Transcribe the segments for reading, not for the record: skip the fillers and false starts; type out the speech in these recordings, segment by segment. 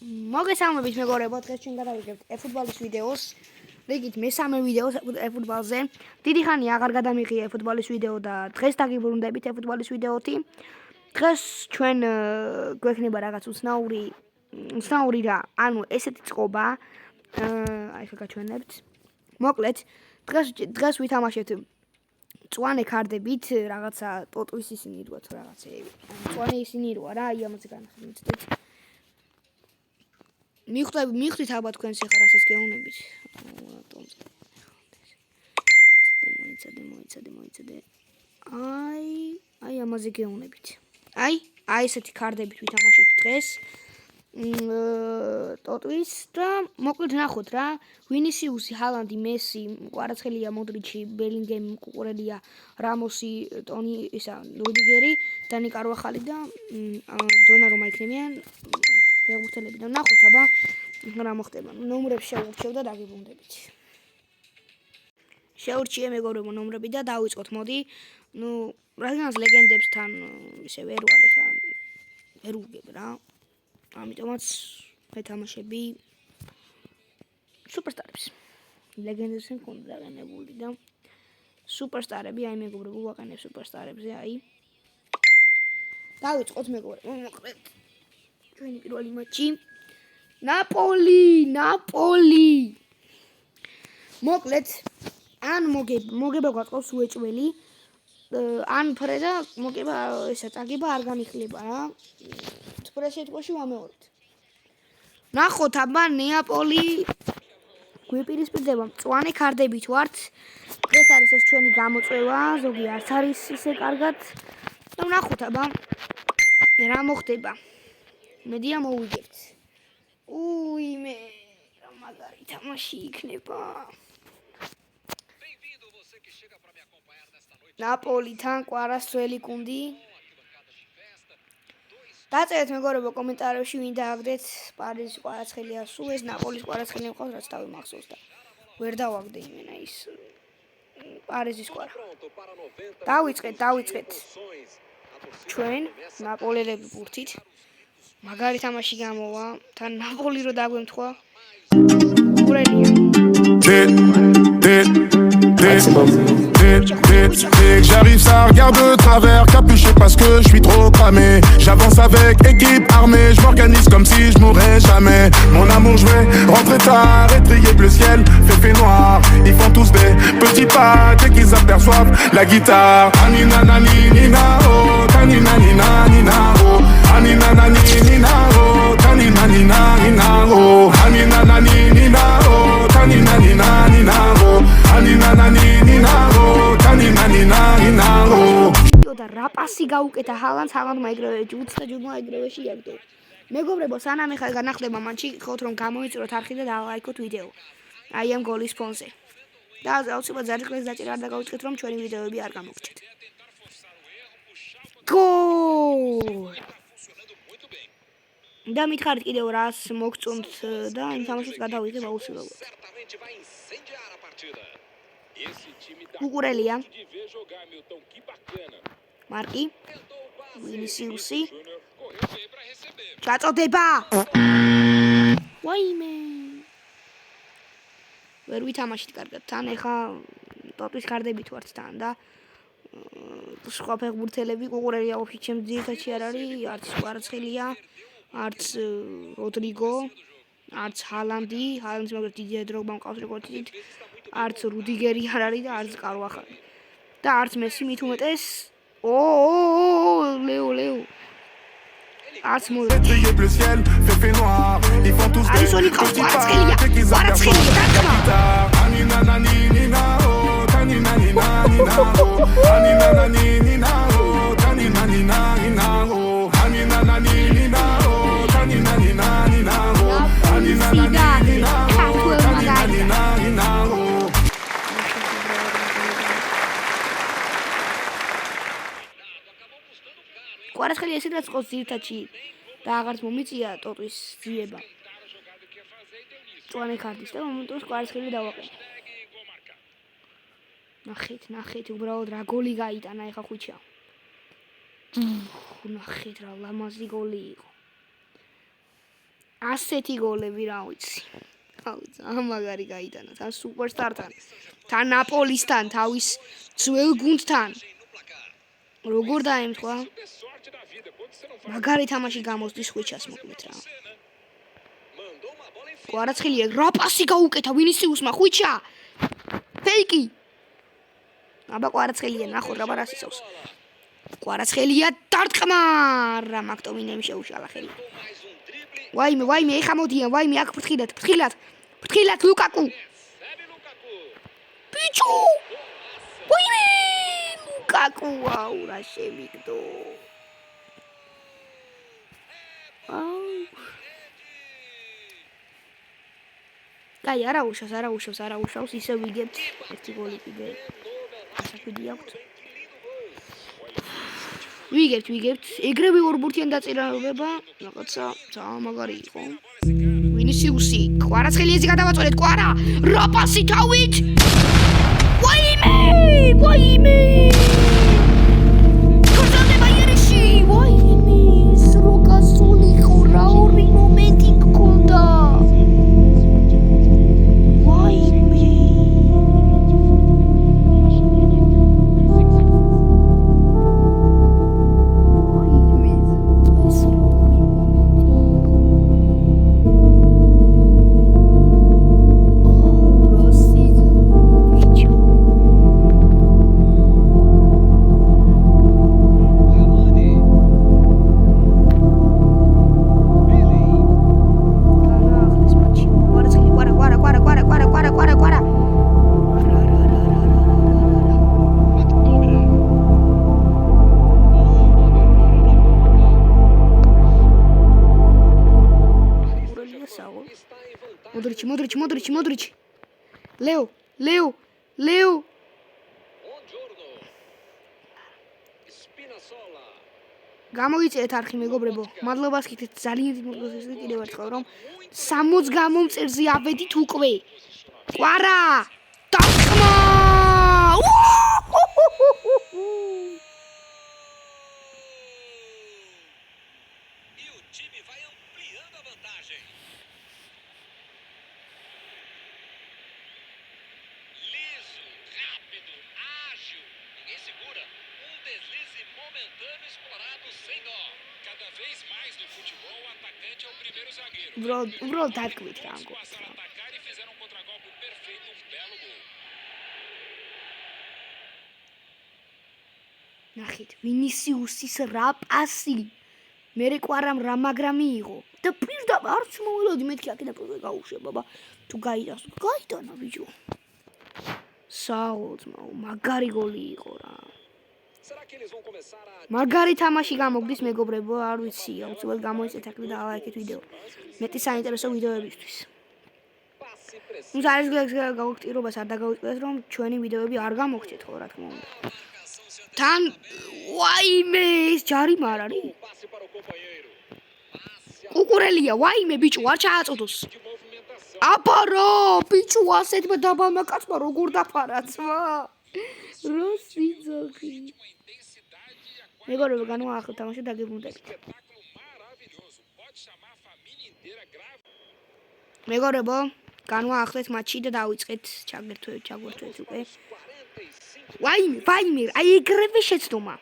მოგესალმებით მეგობრებო, დღეს ჩვენ გადავიღებთ eFootball-ის ვიდეოს. რიგით მესამე ვიდეოს eFootball-ზე. დიდი ხანია აღარ გადამიღია eFootball-ის ვიდეო და დღეს დაგიბრუნდებით eFootball-ის ვიდეოთი. დღეს ჩვენ გვექნება რაღაც უცნაური რა, ანუ ესეთი წყობა. აი ხა გაჩვენებთ. მოკლედ, დღეს ვითამაშებთ მწვანე ქარდებით, რაღაცა ტოტვის ისინი როა თუ რაღაცეები. მწვანე ისინი როა რა, აი ამაზე განახილეთ. მიხვდით ალბათ თქვენ სიხარასაც გეუნებით. მოიცადე. აი ამაზე გეუნებით. აი ესეთი ქარდებით ვითამაშებთ დღეს. ტოტვის და მოკლედ ნახოთ რა. ვინისიუსი, ჰალანდი, მესი, კვარაცხელია, მოდრიჩი, ბელინგემი, კუკურელია, რამოსი, ტონი, რუდიგერი, დანი კარვახალი და დონარუმა იქნებიან ფეხბურთელები და ნახოთ აბა რა მოხდება. ნომრებს შევურჩევ და დაგიბრუნდებით. შევურჩიე მეგობრებო ნომრები და დავიწყოთ მოდი. რადგანაც ლეგენდებსთან ისე ვერ ვარ ხა ვერ ვუგებ რა. ამიტომაც ვეთამაშები სუპერსტარებს. ლეგენდებს მქონდა დაგანებული და სუპერსტარები, აი მეგობრებო ვაყენებ სუპერსტარებზე, აი. დავიწყოთ მეგობრებო, მოკლედ. ჩვენი პირველი მატჩი. ნაპოლი. მოკლედ, ან მოგება გვაწყობს უეჭველი, ან ფრედა მოგება ესა წაგება არ განიხლება რა. სპრესეთში ვამეორებთ. ნახოთ აბა ნეაპოლი გვიპირისპირდება მწვანე ქარდებით ვართ. დღეს არის ეს ჩვენი გამოწვევა, ზოგი არც არის ისე კარგად. და ნახოთ აბა რა მოხდება. მედია მოვიგებთ. მე რა მაგარი თამაში იქნება. ნაპოლითან კვარაცხელი გუნდი. დაწერეთ მეგობრებო კომენტარებში ვინ დააგდეთ პარიზის კვარაცხელია სულ ეს ნაპოლის კვარაცხელი მყავს რაც თავი მახსოვს და ვერ დავაგდე იმენა ის პარიზის კვარა. დავიწყეთ. ჩვენ ნაპოლელები ბურთით. მაგარი თამაში გამოვა. თან ნაპოლი რო დაგვემთხვა. კურელია. J'arrive, ça regarde de travers, capuché parce que je suis trop cramé. J'avance avec équipe armée, je m'organise comme si je mourrais jamais. Mon amour, je vais rentrer tard, étrier le ciel, fait noir. Ils font tous des petits pas dès qu'ils aperçoivent la guitare. Anina nani nina oh, tanina nina nina oh, anina nani nina oh, tanina nina nina oh, anina nani nina oh, tanina nina nina oh, anina nani nina oh, tanina nina nina oh. და რა პასი გაუკეთა ჰალანდმა ეგრევე უცდა ჯუბმა ეგრევეში იაგდო. მეგობრებო, სანამ ეხლა განახდება მანჩი, ხოთ რომ გამოიწუროთ არხი და დალაიქოთ ვიდეო. აი ამ გოლის ფონზე. და აუცილებლად ზარიკლეს დაჭერა არ დაგაუჭირეთ რომ ჩვენი ვიდეოები არ გამოგჩეთ. გოლ! და მითხარით კიდევ რას მოგწონთ და იმ თამაშს გადავიღებ აუცილებლად. კუკურელია. მარკი. ვინისიუსი. ჩაწოდება. ვაიმე. ვერ ვითამაშით კარგად. თან ეხა ტოტვის ქარდებით ვართ თან და სხვა ფეხბურთელები კუკურელია ოფიში ჩემს ძირითადში არ არის, არც კვარაცხელია, არც როდრიგო, არც ჰალანდი, ჰალანდის მაგრამ დიდი დროგბა მყავს როგორც იცით, არც რუდიგერი არ არის და არც კარვახალი. და არც მესი მით უმეტეს ლეო არც Étrier le ciel, fait noir. Ils font tous des petits pas dès qu'ils aperçoivent la guitare. Anina nani nina oh, tanina nina nina oh, anina nani nina oh, tanina nina nina oh, anina nani nina oh, tanina nina nina oh, anina nani nina oh, tanina nina nina oh. კვარაცხელი ესედაც ყავს ძირითადში და აღარც მომიწია ტოტვის ძიება. მწვანე ქარდის და მომენტოს კვარაცხელი დავაყენე. ნახეთ უბრალოდ რა გოლი გაიტანა ეხა ხუჩა. ნახეთ რა ლამაზი გოლი იყო. ასეთი გოლები რა ვიცი. ამაგარი გაიტანა თან სუპერსტართან, თან ნაპოლისთან, თავის ძველ გუნდთან. როგორ დაემთხვა? მაგარი თამაში გამოსდის ხვიჩას მოკლედ რა. კვარაცხელია რა პასი გაუკეთა ვინისიუსმა ხვიჩა. ფეიკი. აბა კვარაცხელია ნახოთ რა პასი წავს. კვარაცხელია დარტყმა რა მაქტომინემ შეუშალა ხელი. ვაიმე ეხა მოდიან ვაიმე აქ ფრთხილად ლუკაკუ. ბიჭო! ვაიმე ლუკაკუ აუ რა შემიგდო. კაი არა უშავს ისე ვიგებთ ერთი გოლი კიდე ასაკვიდი აქვს. ვიგებთ ეგრევე ორბურთიან დაწერილობა რაღაცა ძალიან მაგარი იყო. ვინისიუსი კვარაცხელიაზე გადავაწოლეთ კვარა რა პასი თავით ვაიმე გრძელდება იერიში ვაიმე სროგასული ხო რა ორი მომენტი გქონდა მოდრიჩი ლეო გამოიწერეთ არხი მეგობრებო მადლობას გითხრით ძალიან დიდ მოგესალმებით კიდევ ერთხელ რომ 60 გამომწერზე ავედით უკვე კვარა დარტყმა უბრალოდ დაგკვით რა ამბობთ რა. ნახეთ ვინისიუსის რა პასი მერე კვარამ რა მაგრა მიიღო და პირდაპირ არც მოველოდი მეთქი აქედან პრობლე გაუშვება ბაბა თუ გაიტანა ბიჭო საოცმაო მაგარი გოლი იყო რა მაგარი თამაში გამოგდის მეგობრებო არ ვიცი აუცილებლად გამოიწეთ აქ და ლაიქეთ ვიდეო მეტი საინტერესო ვიდეოებისთვის ნუ არის გაგვიგტირობას არ დაგავიწყდეთ რომ ჩვენი ვიდეოები არ გამოგჩეთ ხო რა თქმა უნდა თან ვაიმე ეს ჯარიმა არ არის კუკურელია ვაიმე ბიჭო არ ჩააწოდოს აბარო ბიჭო ასეთმა დაბალმა კაცმა როგორ დაფარაცვა როსიძოხი მეგობრებო განვაახლოთ თამაში დაგებრუნდებით მეგობრებო განვაახლეთ მატჩი და დავიწყეთ ჩაგვერთვეთ უკვე ვაიმე აი ეგრევე შეცდომა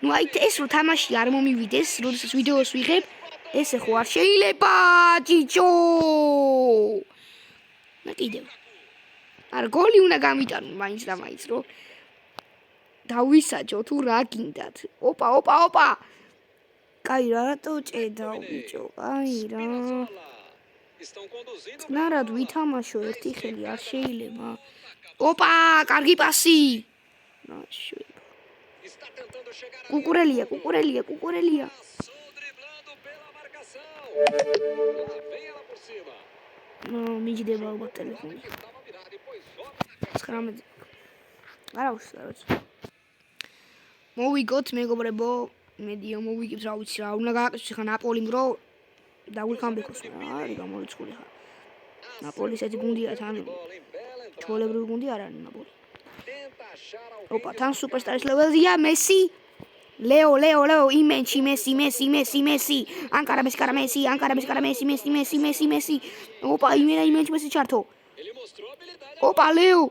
ნუ აი ეს რო თამაში არ მომივიდეს როდესაც ვიდეოს ვიღებ ესე ხო არ შეიძლება ჯიჯო და კიდევ არ გოლი უნდა გამიტანო მაინც და მაინც რო დავისაჯო თუ რა გინდათ ოპა კაი რატო ჭედავ ბიჭო კაი რა ნარად ვითამაშო ერთი ხელი არ შეიძლება ოპა კარგი პასი ნაშვება კუკურელია მიჯდება ალბათ ტელეფონი 19 არა უშავს მოვიგოთ მეგობრებო მედიო მოვიგებთ რა ვიცი რა უნდა გააკეთოს ხა ნაპოლიმ რო დაგვიქამბეკოს რა არის გამორიცხული ხა ნაპოლის ეს გუნდია თან ჩოლებრივი გუნდი არ არის ნაპოლი ოპა თან სუპერსტარის ლეველზია მესი ლეო იმენში მესი ანკარა მესი ოპა იმენში მესი ჩართო ოპა ლეო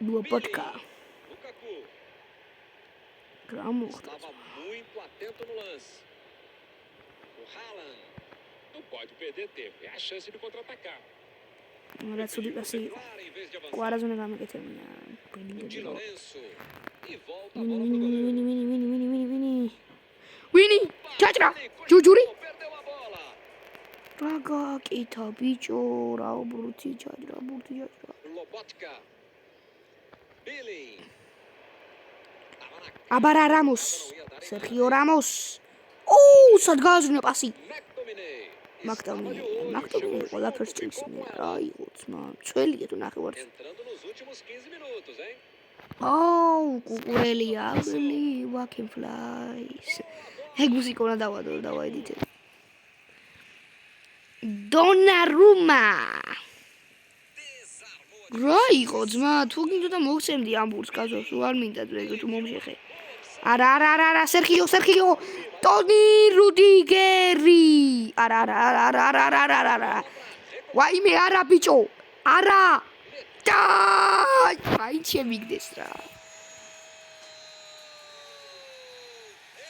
Lobotka. Estava muito atento no lance. O Haaland. Não pode perder tempo. É a chance de contra-atacar. Assim, agora zona gama que termina. Di Lorenzo. E volta a bola pro goleiro. Winnie! Chachra! Jujuri! Perdeu a bola. Raga, kita bicho, rao burti chachra. Lobotka. Billy. Abara Ramos. Sergio Ramos. Oh, sadgazrne pasi. McTominay, ყველა ფერსტის აი უცმა წველია თუ ნახევარს. Entrando nos últimos 15 minutos, hein? Oh, კუკურელია, really walking flies. ეგ მუსიკა დავაიდით. Donnarumma. რა იყო ძმა, თუ გინდოდა მოგცემდი ამბურს კაცოს, არ მინდა ეგ თუ მომშეხე. არა, სერხიო. ტონი რუდიგერი. არა. ვაიმე არა ბიჭო. არა. აი შემიგდეს რა.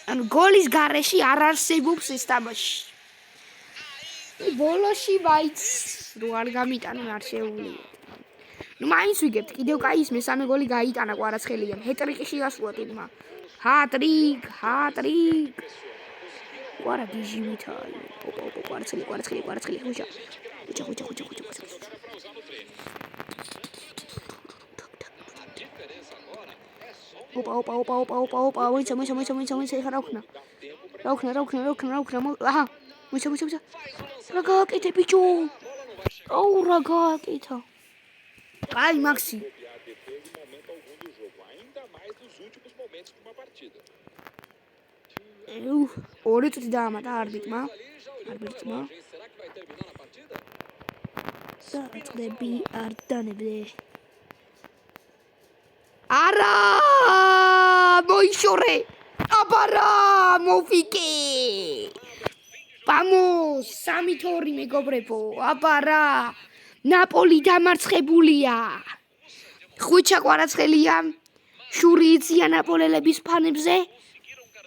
ანუ გოლის გარეში არ არსებობს ეს თამაში. ბოლოში მაინც რო არ გამიტანე არ შეუძლია. ნუ მაინც ვიგებთ, კიდევ კაი ის მესამე გოლი გაიტანა კვარაცხელიამ. ჰეტრიკში გასულა ტიმმა. ჰატრიკ. კვარა გიჟივით აი. ოპა, კვარაცხელი. ხუჭა. ოპა, მოიცა, ხარაუქნა. აჰა, მოიცა. რა გააკეთე ბიჭო? აუ, რა გააკეთა? Ai, Maxi. ორი წუთი დაამატა არბიტრმა. საწყდები არ დანებდე. არა! მოიშორე! აბარა! მოვიკე! Vamos! 3-2 მეგობრებო. აბარა! ნაპოლი დამარცხებულია. ხუჭა კვარაცხელია. შური იცია ნაპოლელების ფანებზე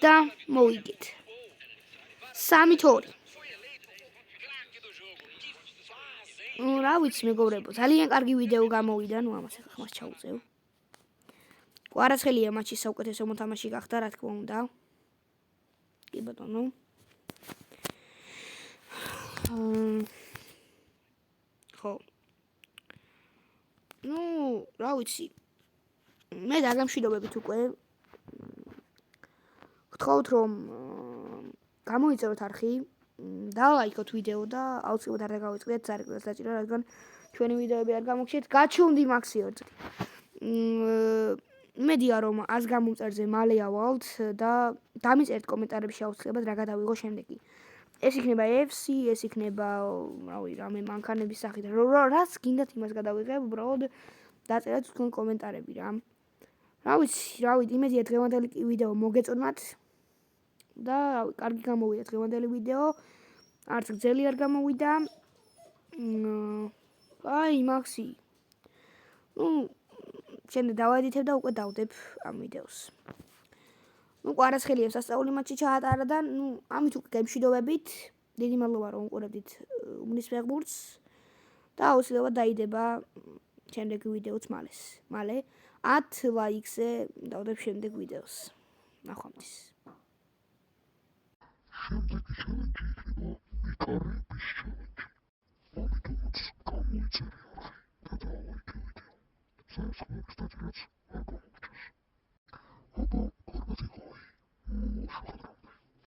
და მოვიგეთ. 3-2. რა ვიცი მეგობრებო, ძალიან კარგი ვიდეო გამოვიდა, ნუ ამას ახლა ხმას ჩაუწევ. კვარაცხელია მატჩის საუკეთესო მოთამაშე გახდა, რა თქმა უნდა. კი ბატონო. ხო. ნუ, რა ვიცი. მე დაგამშვიდობებით უკვე. გთხოვთ რომ გამოიწეროთ არხი, დალაიქოთ ვიდეო და აუცილებლად არ დაგავიწყდეთ წარეკვლას დაჭირა, რადგან ჩვენი ვიდეოები არ გამოგჩნიათ. გაჩვენდი მაქსი ერთ. მედია რომ 100 გამომწერზე მალე ავალთ და დამიწერეთ კომენტარებში აუცილებლად რა გადავიღო შემდეგი. ეს იქნება FC, ეს იქნება, რავი, რამე მანქანების სახით. რაც გინდათ იმას გადავიღებ, უბრალოდ დაწერეთ თქვენ კომენტარები რა. რა ვიცი, იმედია დღევანდელი ვიდეო მოგეწონათ და რავი, კარგი გამოვიდა დღევანდელი ვიდეო. არც გძელი არ გამოვიდა. აი, მაქსი. ნუ, შემდეგ დავაედიტებ და უკვე დავდებ ამ ვიდეოს. ნუ კვარაცხელიამ სასწაული მატჩი ჩაატარა და ნუ ამით უკვე გემშვიდობებით. დიდი მადლობა რომ უყურებდით უმნის ფეხბურთს და აუცილებლად დაიდება შემდეგი ვიდეოც მალე 10 ლაიქზე დავდებ შემდეგ ვიდეოს. ნახვამდის. შემდეგი ჩალენჯი იქნება მიკარების ჩალენჯი. ამიტომაც გამოიწერე არხი და დავაიქე ვიდეო. საერთოდ სტატიაც არ გამოგჩნდა.